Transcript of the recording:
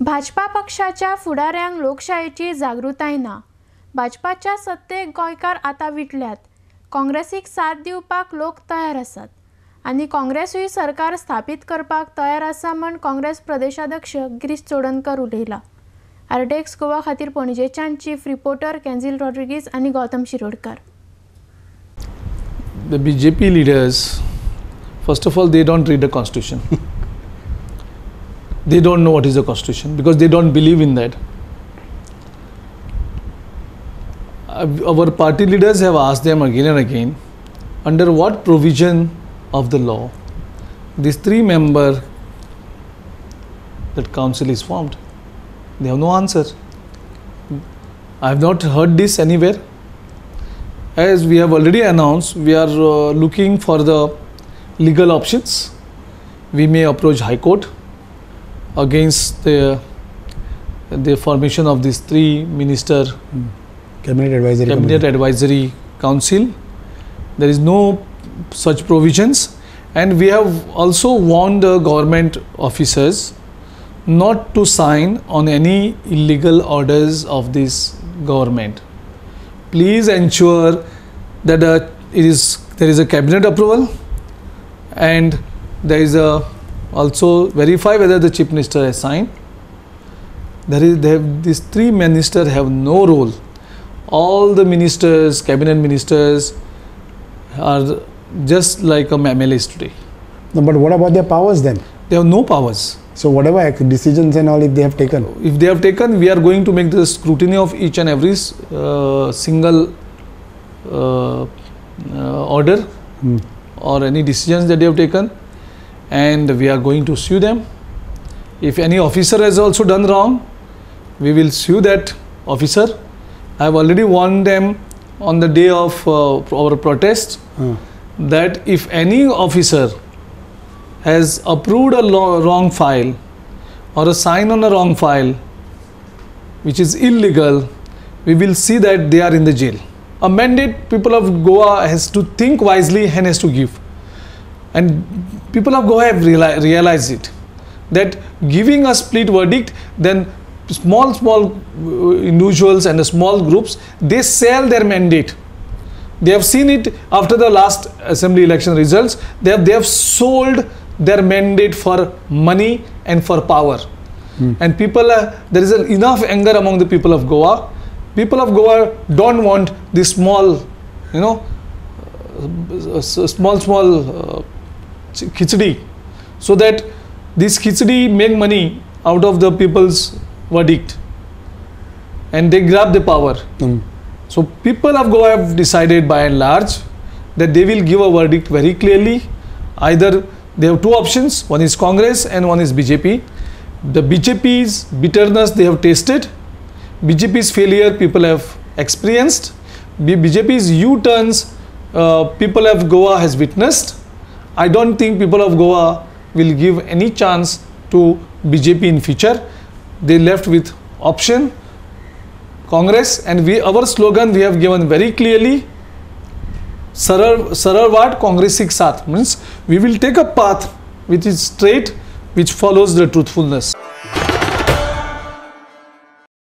भाजपा पक्षाच्या फुडाऱ्यांक लोकशायेची जागृताय ना. भाजपाच्या सत्तेक गोंयकार आतां विटल्यात. काँग्रेसीक साथ दिवपाक लोक तयार आसात आनी काँग्रेसूय सरकार स्थापीत करपाक तयार आसा म्हण काँग्रेस प्रदेशाध्यक्ष गिरीश चोडणकर उलयला. आरटीएक्स गोवा खातीर पणजेच्यान चीफ रिपोर्टर केन्झिल रॉड्रिगीज आनी Gautam Shirodkar. The BJP leaders, first of all, they don't read the constitution. They don't know what is the constitution because they don't believe in that. Our party leaders have asked them again and again, under what provision of the law these three-member that council is formed. They have no answer. I have not heard this anywhere. As we have already announced, we are looking for the legal options. We may approach High Court against the formation of these three minister cabinet advisory council. There is no such provisions, and we have also warned the government officers not to sign on any illegal orders of this government. Please ensure that there is a cabinet approval, and there is also verify whether the chief minister has signed. These three ministers have no role. All the ministers, cabinet ministers, are just like MLAs today. No, but what about their powers then? They have no powers. So whatever decisions and all, if they have taken, we are going to make the scrutiny of each and every single order or any decisions that they have taken, and we are going to sue them. If any officer has also done wrong, we will sue that officer. I have already warned them on the day of our protest that if any officer has approved a wrong file or a sign on a wrong file which is illegal, we will see that they are in the jail. A mandate people of Goa has to think wisely and has to give. And people of Goa have realized it, that giving a split verdict, then small individuals and small groups, they sell their mandate. They have seen it after the last assembly election results. They have sold their mandate for money and for power. And people, there is enough anger among the people of Goa. People of Goa don't want this small, small khichdi, so that this khichdi make money out of the people's verdict and they grab the power. So people of Goa have decided by and large that they will give a verdict very clearly. Either they have two options, one is Congress and one is BJP. The BJP's bitterness they have tasted, BJP's failure people have experienced, BJP's U-turns people of Goa has witnessed. I don't think people of Goa will give any chance to BJP in future. They left with option Congress, and our slogan we have given very clearly, Sarar Vaat Congress Sik Saath, means we will take a path which is straight, which follows the truthfulness.